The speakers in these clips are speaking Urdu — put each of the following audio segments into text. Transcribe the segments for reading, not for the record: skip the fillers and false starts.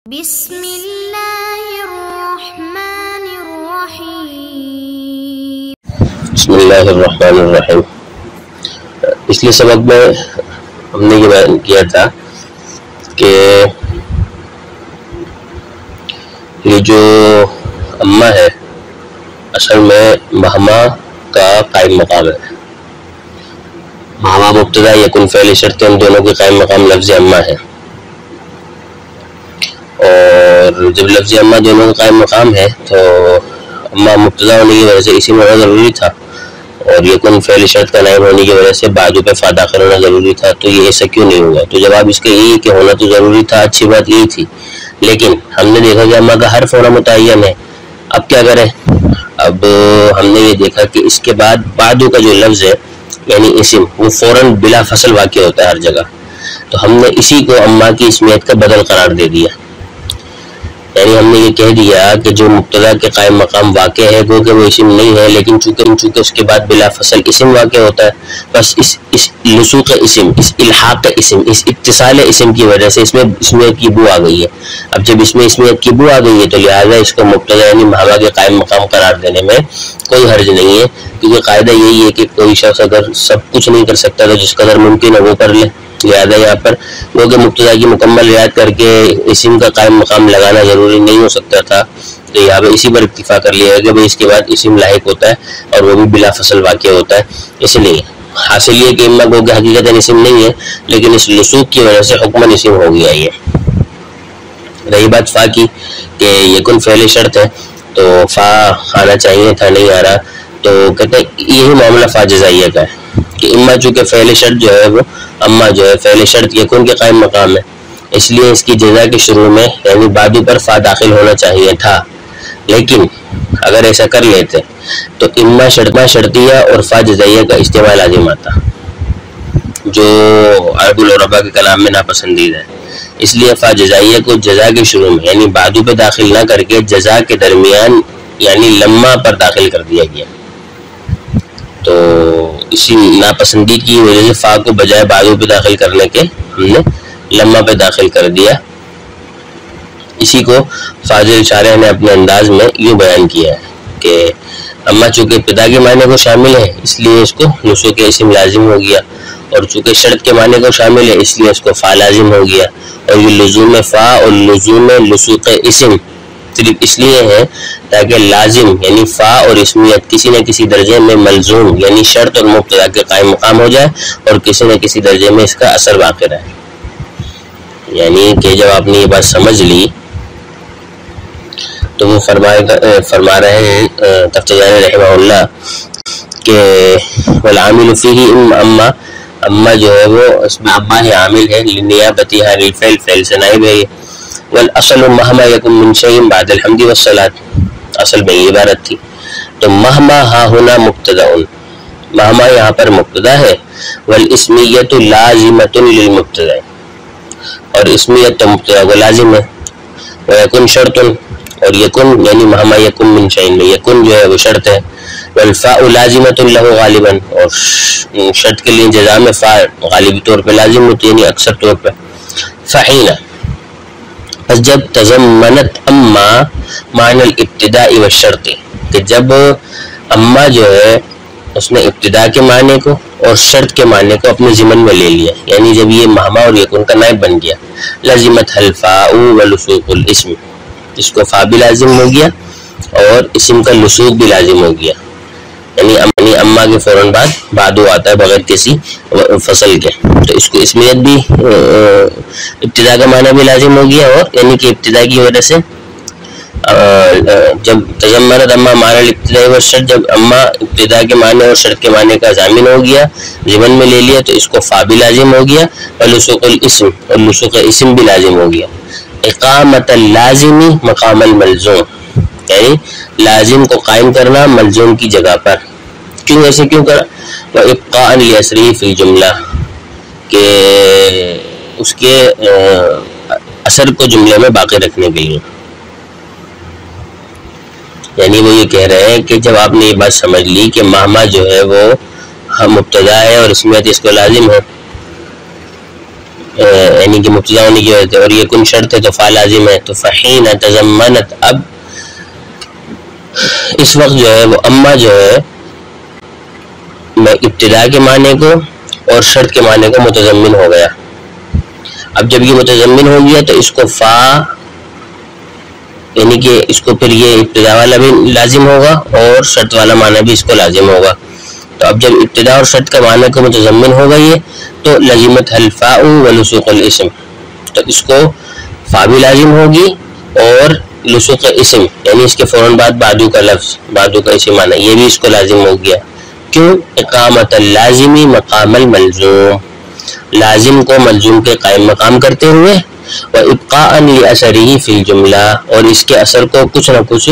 بسم اللہ الرحمن الرحیم۔ بسم اللہ الرحمن الرحیم۔ پچھلے سبق میں ہم نے یہ بیان کیا تھا کہ یہ جو امہ ہے اصل میں مہما کا قائم مقام ہے۔ مہما مبتدا یکن فعل شرط ان دونوں کے قائم مقام لفظ امہ ہے، اور جب لفظ امہ دونوں کا قائم مقام ہے تو امہ مبتدا ہونے کی وجہ سے اسی میں ہونا ضروری تھا، اور یکن فعل شرط کا نائب ہونے کی وجہ سے بعدو پہ فا داخل ہونا ضروری تھا۔ تو یہ ایسا کیوں نہیں ہوگا؟ تو جواب اس کا یہی کہ ہونا تو ضروری تھا، اچھی بات یہی تھی، لیکن ہم نے دیکھا کہ امہ کا حرف ہونا متعین ہے۔ اب کیا کریں؟ اب ہم نے یہ دیکھا کہ اس کے بعد بعدو کا جو لفظ ہے یعنی اسم، وہ فوراً بلا فصل واقع ہوتا ہے ہر جگہ، تو ہم نے اسی کو امہ کی اسمیت کا بدل قرار دے دیا۔ یعنی ہم نے یہ کہہ دیا کہ جو مبتدا کے قائم مقام واقع ہے وہ کہ وہ اسم نہیں ہے، لیکن چونکہ اس کے بعد بلا فصل اسم واقع ہوتا ہے، بس اس لسوق اسم، اس الحاق اسم، اس اتصال اسم کی وجہ سے اس میں اسمیت کی بو آ گئی ہے۔ اب جب اس میں اسمیت کی بو آ گئی ہے تو لہٰذا اس کو مبتدا یعنی مہما کے قائم مقام قرار دینے میں کوئی حرج نہیں ہے، کیونکہ قاعدہ یہی ہے کہ کوئی شخص اگر سب کچھ نہیں کر سکتا تو جس قدر ممکن ہے وہ کر لے، لہٰذا یہاں پر وہ کہ مبتدا کی مکمل رعایت کر کے اسم کا قائم مقام لگانا ضروری نہیں ہو سکتا تھا، تو یہاں پہ اسی پر اکتفا کر لیا ہے کہ اس کے بعد اسم لاحق ہوتا ہے اور وہ بھی بلا فصل واقع ہوتا ہے۔ اس لیے حاصل یہ کہ امہ کو حقیقتاً اسم نہیں ہے، لیکن اس لسوق کی وجہ سے حکماً اسم ہو گیا یہ۔ رہی بات فا کی کہ یکن فعل شرط ہے تو فا آنا چاہیے تھا، نہیں آ رہا، تو کہتے ہیں یہی معاملہ فا جزائیہ کا ہے کہ امہ چونکہ فعل شرط جو ہے وہ امہ جو ہے فعل شرط یکن کے قائم مقام ہے، اس لیے اس کی جزا کے شروع میں یعنی بعدو پر فا داخل ہونا چاہیے تھا، لیکن اگر ایسا کر لیتے تو امہ شرطیہ اور فا جزائیہ کا استعمال لازم آتا، جو عرب العربا کے کلام میں ناپسندیدہ ہے۔ اس لیے فا جزائیہ کو جزا کے شروع میں یعنی بعدو پہ داخل نہ کر کے جزا کے درمیان یعنی لمہ پر داخل کر دیا گیا، تو اسی ناپسندید کی وجہ سے فا کو بجائے بعدو پہ داخل کرنے کے ہم نے لمہ پہ داخل کر دیا۔ اسی کو فاضل شارح نے اپنے انداز میں یوں بیان کیا ہے کہ امہ چونکہ ابتدا کے معنی کو شامل ہے اس لیے اس کو لسوق اسم لازم ہو گیا، اور چونکہ شرط کے معنی کو شامل ہے اس لیے اس کو فا لازم ہو گیا، اور یہ لزوم فا اور لزوم لسوق اسم صرف اس لیے ہے تاکہ لازم یعنی فا اور اسمیت کسی نہ کسی درجے میں ملزوم یعنی شرط اور مبتدا کے قائم مقام ہو جائے، اور کسی نہ کسی درجے میں اس کا اثر واقع رہے۔ یعنی کہ جب آپ نے یہ بات سمجھ لی تو وہ فرما رہے ہیں تفتزانی رحمہ اللہ کہ والعامل فیہ امہ جو ہے وہ اس میں امہ ہی عامل ہے، لنیابتها للفعل، فعل سے نائب ہے یہ، والاصل مہما یکن من شیء بعد الحمد والصلاۃ، اصل میں یہ عبارت تھی۔ تو مہما ہا ہونا مبتدا، مہما یہاں پر مبتدا ہے، والاسمیۃ لازمۃ للمبتدا، اور اسمیت تو مبتدا کو لازم ہے، ویکن شرط، اور یکن یعنی مہما یکن من شیء میں یکن جو ہے وہ شرط ہے، والفاء لازمۃ له غالبا، اور شرط کے لیے جزا میں فا غالبی طور پہ لازم ہوتی ہے یعنی اکثر طور پہ۔ فحین، پس جب تضمنت امہ معنی الابتداء والشرط، کہ جب امہ جو ہے اس نے ابتدا کے معنی کو اور شرط کے معنی کو اپنے ضمن میں لے لیا، یعنی جب یہ مہما اور یکن کا نائب بن گیا، لازمت الفاء ولسوق الاسم، اس کو فا بھی لازم ہو گیا اور اسم کا لسوق بھی لازم ہو گیا، یعنی امہ کے فوراً بعد بعدو آتا ہے بغیر کسی فصل کے، تو اس کو اسمیت بھی ابتدا کا معنی بھی لازم ہو گیا، اور یعنی کہ ابتدا کی وجہ سے جب تضمنت امہ معنی الابتداء والشرط، جب امہ ابتدا کے معنی اور شرط کے معنی کا ضامن ہو گیا، ضمن میں لے لیا، تو اس کو فا بھی لازم ہو گیا اور لسوق الاسم، اور لسوق اسم بھی لازم ہو گیا۔ اقامت اللازمی مقام الملزوم، یعنی لازم کو قائم کرنا ملزوم کی جگہ پر۔ کیوں ایسے کیوں کرا؟ وَإِبْقَاءً لِأَثْرِهِ فِي الْجُمْلَةِ، کہ اس کے اثر کو جملے میں باقی رکھنے کے لیے، یعنی وہ یہ کہہ رہے ہیں کہ جب آپ نے یہ بات سمجھ لی کہ مہما جو ہے وہ مبتدا ہے اور اسمیت اس کو لازم ہے، یعنی کہ مبتدا ہونے کی وجہ سے، اور یکن شرط ہے تو فا لازم ہے، تو فحین تضمنت، اب اس وقت جو ہے وہ اما جو ہے ابتدا کے معنی کو اور شرط کے معنی کو متضمن ہو گیا۔ اب جب یہ متضمن ہو گیا تو اس کو فا یعنی کہ اس کو پھر یہ ابتدا والا بھی لازم ہوگا اور شرط والا معنی بھی اس کو لازم ہوگا۔ تو اب جب ابتدا اور شرط کا معنی کو متضمن ہوگا یہ تو لازمت الفاء ولسوق الاسم، تو اس کو فا بھی لازم ہوگی اور لسوق اسم یعنی اس کے فوراً بعد بعدو کا لفظ، بعدو کا اسم معنی، یہ بھی اس کو لازم ہو گیا۔ کیوں؟ اقامت اللازمی مقام الملزوم، لازم کو ملزوم کے قائم مقام کرتے ہوئے، وابقاء لاثره فی الجملہ، اور اس کے اثر کو کچھ نہ کچھ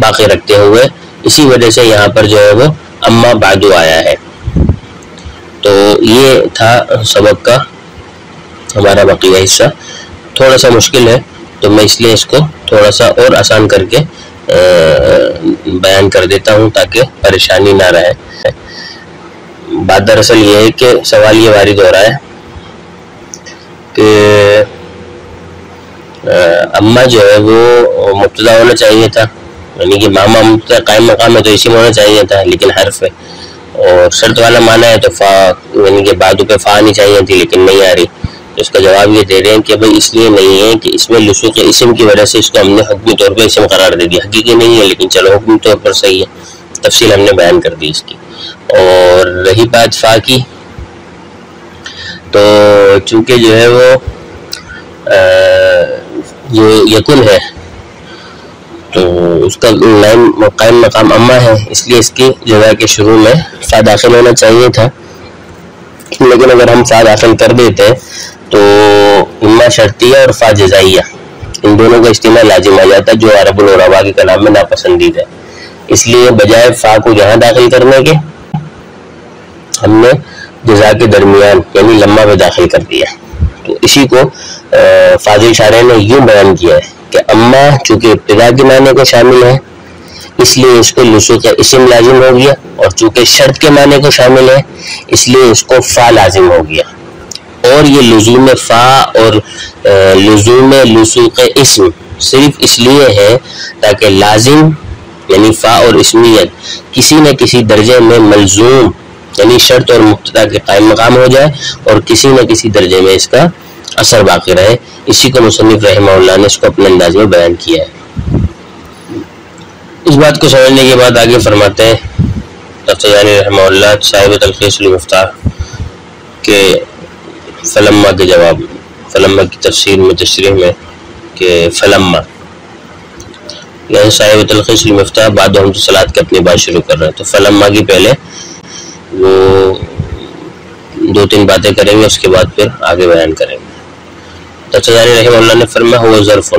باقی رکھتے ہوئے، اسی وجہ سے یہاں پر جو ہے وہ اما بعدو آیا ہے۔ تو یہ تھا سبق کا ہمارا بقیہ حصہ، تھوڑا سا مشکل ہے تو میں اس لیے اس کو تھوڑا سا اور آسان کر کے بیان کر دیتا ہوں تاکہ پریشانی نہ رہے۔ بات دراصل یہ ہے کہ سوال یہ وارد ہو رہا ہے کہ اما جو ہے وہ مبتدا ہونا چاہیے تھا، یعنی کہ ماما مبتدا قائم مقام ہے تو اسم ہونا چاہیے تھا لیکن حرف ہے، اور شرط والا معنی ہے تو فا یعنی کہ بعدو پہ فا آنی چاہیے تھی لیکن نہیں آ رہی۔ تو اس کا جواب یہ دے رہے ہیں کہ بھائی اس لیے نہیں ہے کہ اس میں لسوق اسم کی وجہ سے اس کو ہم نے حکمی طور پہ اسم قرار دے دیا، حقیقی نہیں ہے لیکن چلو حکمی طور پر صحیح ہے، تفصیل ہم نے بیان کر دی اس کی۔ اور رہی بات فا کی، تو چونکہ جو ہے وہ یہ یکن ہے تو اس کا قائم مقام اما ہے، اس لیے اس کی جگہ کے شروع میں فا داخل ہونا چاہیے تھا، لیکن اگر ہم فا داخل کر دیتے تو اما شرطیہ اور فا جزائیہ ان دونوں کا استعمال لازم آ جاتا جو عرب العربا کے کلام میں ناپسندیدہ ہے، اس لیے بجائے فا کو یہاں داخل کرنے کے ہم نے جزا کے درمیان یعنی لمحہ میں داخل کر دیا۔ تو اسی کو فاضل شارح نے یوں بیان کیا ہے کہ اما چونکہ ابتدا کے معنی کو شامل ہے اس لیے اس کو لسوق اسم لازم ہو گیا، اور چونکہ شرط کے معنی کو شامل ہے اس لیے اس کو فا لازم ہو گیا، اور یہ لزوم فا اور لزوم لسوق اسم صرف اس لیے ہے تاکہ لازم یعنی فا اور اسمیت کسی نہ کسی درجے میں ملزوم یعنی شرط اور مبتدا کے قائم مقام ہو جائے اور کسی نہ کسی درجے میں اس کا اثر باقی رہے۔ اسی کو مصنف رحمہ اللہ نے اس کو اپنے انداز میں بیان کیا ہے۔ اس بات کو سمجھنے کے بعد آگے فرماتے ہیں تفتزانی رحمہ اللہ صاحب تلخیص المفتاح کے فلما کے جواب، فلما کی تفسیر میں تشریح میں کہ فلما یعنی صاحب تلخیص المفتاح بعد ہم صلاۃ کے اپنی بات شروع کر رہے ہیں، تو فلما کی پہلے وہ 2-3 باتیں کریں گے، اس کے بعد پھر آگے بیان کریں گے۔ تفتزانی رحمہ اللہ نے فرمایا ہوا ظرف،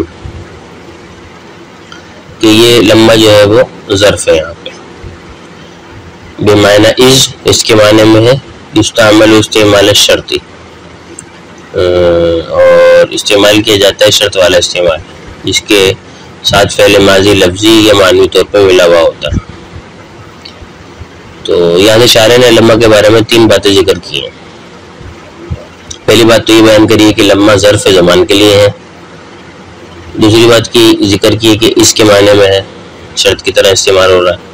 کہ یہ لمحہ جو ہے وہ ظرف ہے، یہاں پہ بمعنی اس کے معنی میں ہے یستعمل استعمال الشرطی، اور استعمال کیا جاتا ہے شرط والا استعمال جس کے ساتھ فعل ماضی لفظی یا معنوی طور پہ ملا ہوا ہوتا ہے۔ تو یہاں شاعر نے لمحہ کے بارے میں 3 باتیں ذکر کی ہیں۔ پہلی بات تو یہ بیان کری ہے کہ لمحہ ظرف زمان کے لیے ہے، دوسری بات کی ذکر کی ہے کہ اس کے معنی میں ہے، شرط کی طرح استعمال ہو رہا ہے،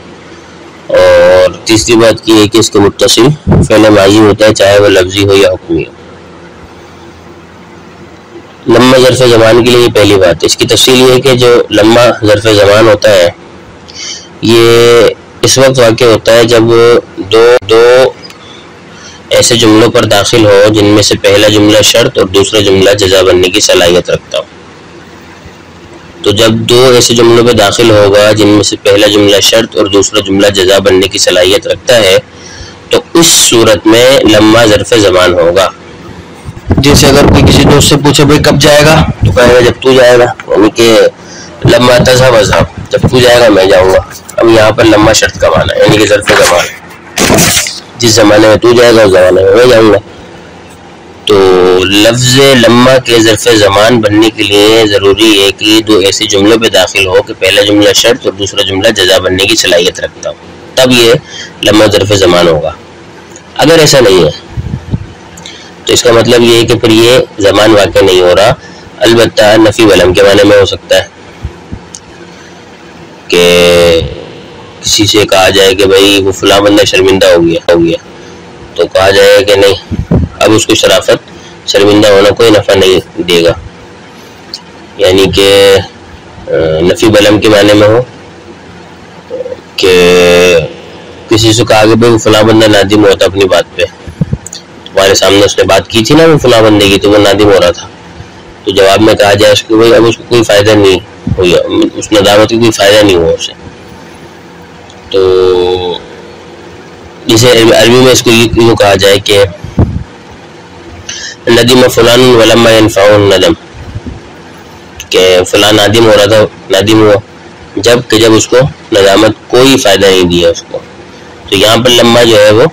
اور تیسری بات کی ہے کہ اس کے متصل فعل ماضی ہوتا ہے چاہے وہ لفظی ہو یا حکمی ہو۔ لمحہ ظرف زمان کے لیے یہ پہلی بات ہے۔ اس کی تفصیل یہ ہے کہ جو لمحہ ظرف زمان ہوتا ہے یہ اس وقت واقع ہوتا ہے جب دو ایسے جملوں پر داخل ہو جن میں سے پہلا جملہ شرط اور دوسرا جملہ جزا بننے کی صلاحیت رکھتا ہو۔ تو جب 2 ایسے جملوں پہ داخل ہوگا جن میں سے پہلا جملہ شرط اور دوسرا جملہ جزا بننے کی صلاحیت رکھتا ہے تو اس صورت میں لمحہ ظرف زمان ہوگا۔ جیسے اگر کوئی کسی دوست سے پوچھے بھائی کب جائے گا تو کہے گا جب تو جائے گا، یعنی کہ لمحہ تذهب اذهب، جب تو جائے گا میں جاؤں گا۔ اب یہاں پر لمحہ شرط کا معنی یعنی کہ ظرف زمان، جس زمانے میں تو جائے گا اس زمانے میں میں جاؤں گا۔ تو لفظ لمحہ کے ظرف زمان بننے کے لیے ضروری ہے کہ 2 ایسے جملوں پہ داخل ہو کہ پہلا جملہ شرط اور دوسرا جملہ جزا بننے کی صلاحیت رکھتا ہو، تب یہ لمحہ ظرف زمان ہوگا۔ اگر ایسا نہیں ہے تو اس کا مطلب یہ ہے کہ پھر یہ زمان واقع نہیں ہو رہا، البتہ نفی ولم کے معنی میں ہو سکتا ہے کہ کسی سے کہا جائے کہ بھائی وہ فلاں بندہ شرمندہ ہو گیا تو کہا جائے کہ نہیں، اب اس کو شرافت شرمندہ ہونا کوئی نفع نہیں دے گا، یعنی کہ نفی ولم کے معنی میں ہو کہ کسی سے کہا کہ بھائی وہ فلاں بندہ نادم ہوتا اپنی بات پہ، تمہارے سامنے اس نے بات کی تھی نا وہ فلاں بندے کی، تو وہ نادم ہو رہا تھا، تو جواب میں کہا جائے اس کو بھائی اب اس کو کوئی فائدہ نہیں ہوئی، اس ندامت کی کوئی فائدہ نہیں ہوا اسے. تو جسے عربی میں اس کو یوں کہا جائے کہ ندم فلان ولما ينفع الندم، کہ فلاں نادم ہو رہا تھا، نادم ہوا جب اس کو ندامت کوئی فائدہ نہیں دیا اس کو. تو یہاں پر لما جو ہے وہ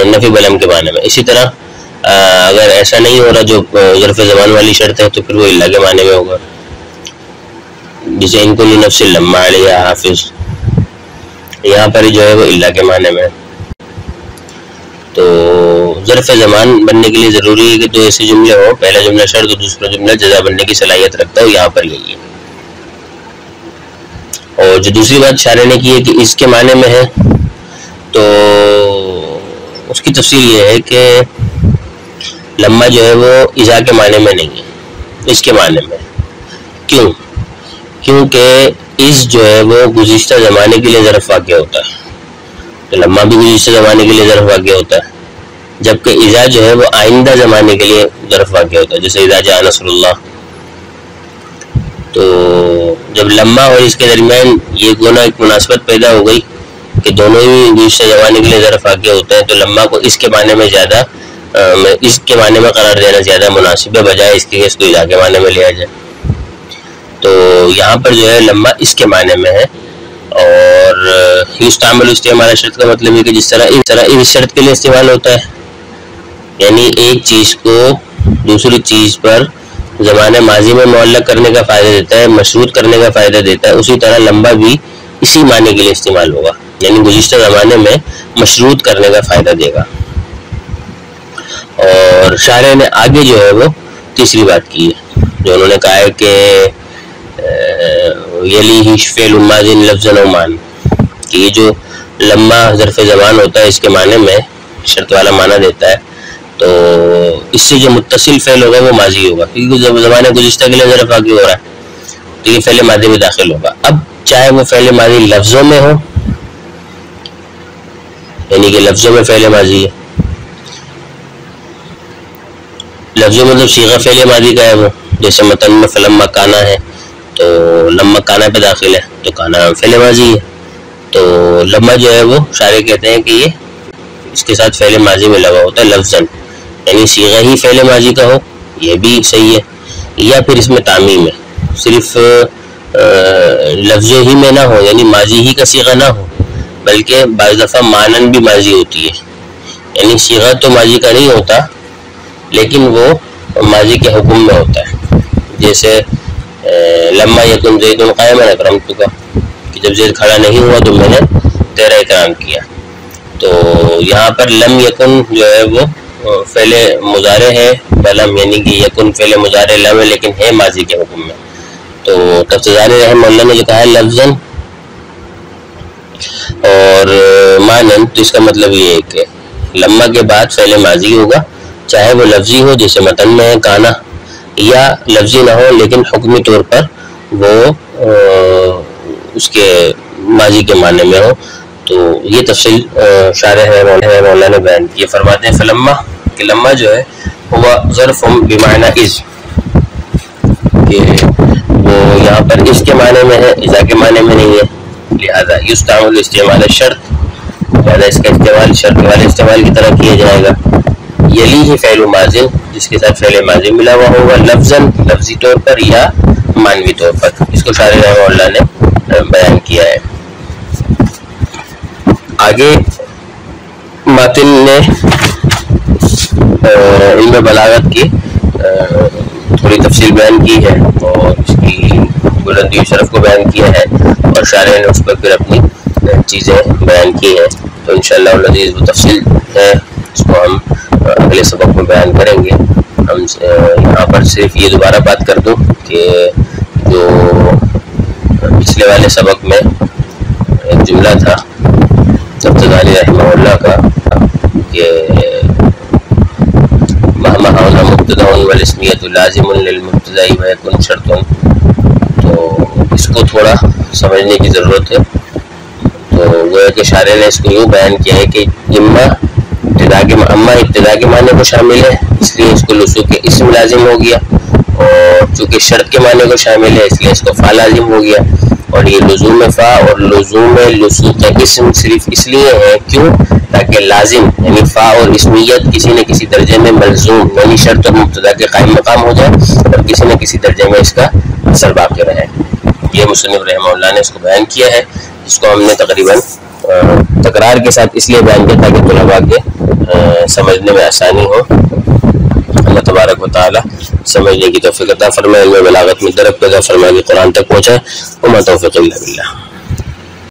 نفی ولم کے معنی میں. اسی طرح اگر ایسا نہیں ہو رہا جو ظرف زمان والی شرط ہے تو پھر وہ الا کے معنی میں ہوگا، جسے ان کو نفس لما علیہ حافظ، یہاں پر جو ہے وہ الا کے معنی میں. تو ظرف زمان بننے کے لیے ضروری ہے کہ دو ایسے جملے ہو، پہلا جملہ شرط اور دوسرا جملہ جزا بننے کی صلاحیت رکھتا ہو، یہاں پر یہی ہے. اور جو دوسری بات شارح نے کی ہے کہ اس کے معنی میں ہے، تو اس کی تفصیل یہ ہے کہ لما جو ہے وہ اذا کے معنی میں نہیں ہے، اس کے معنی میں. کیونکہ اس جو ہے وہ گزشتہ زمانے کے لیے ظرف واقع ہوتا ہے، تو لما بھی گزشتہ زمانے کے لیے ظرف واقع ہوتا ہے، جبکہ اذا جو ہے وہ آئندہ زمانے کے لیے ظرف واقع ہوتا ہے، جیسے اذا جاء نصر اللہ. تو جب لما اور اس کے درمیان یہ گونا ایک مناسبت پیدا ہو گئی کہ دونوں ہی گزشتہ زمانے کے لیے ظرف واقع ہوتے ہیں، تو لما کو اس کے معنی میں زیادہ اس کے معنی میں قرار دینا زیادہ مناسب ہے، بجائے اس کے اس کو اذا کے معنی میں لیا جائے. تو یہاں پر جو ہے لما اس کے معنی میں ہے. اور یستعمل استعمال شرط کا مطلب ہے کہ جس طرح اس شرط کے لیے استعمال ہوتا ہے، یعنی ایک چیز کو دوسری چیز پر زمانہ ماضی میں معلق کرنے کا فائدہ دیتا ہے، مشروط کرنے کا فائدہ دیتا ہے، اسی طرح لمبا بھی اسی معنی کے لیے استعمال ہوگا، یعنی گزشتہ زمانے میں مشروط کرنے کا فائدہ دے گا. اور شارح نے آگے جو ہے وہ تیسری بات کی ہے، جو انہوں نے کہا ہے کہ یلیہ فعل ماضی لفظا و مان، کہ یہ جو لما ظرف زمان ہوتا ہے اس کے معنی میں شرط والا معنی دیتا ہے، تو اس سے جو متصل فعل ہوگا وہ ماضی ہوگا، کیونکہ زمانہ گزشتہ کے لیے ظرف واقع ہو رہا ہے تو یہ فعل ماضی میں داخل ہوگا. اب چاہے وہ فعل ماضی لفظوں میں ہو، یعنی کہ لفظوں میں فعل ماضی ہے، لفظوں میں مطلب صیغہ فعل ماضی کا ہے وہ، جیسے متن میں فلما کانا ہے تو لما کانا پہ داخل ہے تو کانا فعل ماضی ہے. تو لما جو ہے وہ شارح کہتے ہیں کہ یہ اس کے ساتھ فعل ماضی میں لگا ہوتا ہے لفظاً، یعنی صیغہ ہی فعل ماضی کا ہو، یہ بھی صحیح ہے، یا پھر اس میں تعمیم ہے، صرف لفظوں ہی میں نہ ہو، یعنی ماضی ہی کا صیغہ نہ ہو، بلکہ بعض دفعہ مانن بھی ماضی ہوتی ہے، یعنی صیغہ تو ماضی کا نہیں ہوتا لیکن وہ ماضی کے حکم میں ہوتا ہے. جیسے لما یکن زید قائما اکرمتک، کہ جب زید کھڑا نہیں ہوا تو میں نے تیرا اکرام کیا. تو یہاں پر لم یکن جو ہے وہ فعل مضارع ہے بلم، یعنی کہ یکن فعل مضارع لم ہے لیکن ہے ماضی کے حکم میں. تو تفسیرانی رحمہ اللہ نے جو کہا ہے لفظاً اور مانن، تو اس کا مطلب یہ ہے کہ لما کے بعد فعل ماضی ہوگا، چاہے وہ لفظی ہو جیسے متن میں ہے کانا، یا لفظی نہ ہو لیکن حکمی طور پر وہ اس کے ماضی کے معنی میں ہو. تو یہ تفصیل شارح مولانا نے بیان کی. فرماتے ہیں فلما، کہ لما جو ہے وہ ظرف بمعنی از، کہ وہ یہاں پر اس کے معنی میں ہے، اذا کے معنی میں نہیں ہے، لہذا یستعمل استعمال شرط، لہذا اس کا استعمال شرط والے استعمال کی طرح کیا جائے گا. یلیہ فعل ماضی، جس کے ساتھ فعل ماضی ملا ہوا ہوگا لفظاً لفظی طور پر یا معنوی طور پر. اس کو شارح رحمہ اللہ نے بیان کیا ہے. آگے ماتن نے علم بلاغت کی تھوڑی تفصیل بیان کی ہے اور اس کی بلندی و شرف کو بیان کیا ہے، اور شارح نے اس پر پھر اپنی چیزیں بیان کی ہیں. تو انشاءاللہ العزیز وہ تفصیل ہے، اس کو ہم اگلے سبق میں بیان کریں گے. ہم یہاں پر صرف یہ دوبارہ بات کر دوں کہ جو پچھلے والے سبق میں ایک جملہ تھا تفتزانی رحمہ اللہ کا کہ مہما ہونا مبتدا والاسمیۃ لازم للمبتدا ویکن شرط، تو اس کو تھوڑا سمجھنے کی ضرورت ہے. تو وہ کہ شارح نے اس کو یوں بیان کیا ہے کہ اما ابتدا کے معنی کو شامل ہے اس لیے اس کو لسوق اسم لازم ہو گیا، اور چونکہ شرط کے معنی کو شامل ہے اس لیے اس کو فا لازم ہو گیا. اور یہ لزوم فا اور لزوم لسوق اسم صرف اس لیے ہے کیوں، تاکہ لازم یعنی فا اور اسمیت کسی نہ کسی درجے میں ملزوم یعنی شرط اور مبتدا کے قائم مقام ہو جائے اور کسی نہ کسی درجے میں اس کا اثر باقی رہے. یہ مصنف رحمہ اللہ نے اس کو بیان کیا ہے، جس کو ہم نے تقریباً تکرار کے ساتھ اس لیے بیان کیا تاکہ طلباء کے سمجھنے میں آسانی ہو. اللہ تبارک و تعالی سمجھنے کی توفیق عطا فرمائے، علم بلاغت میں درک پیدا فرمائے، قرآن تک پہنچائے. وما توفیق الا باللہ.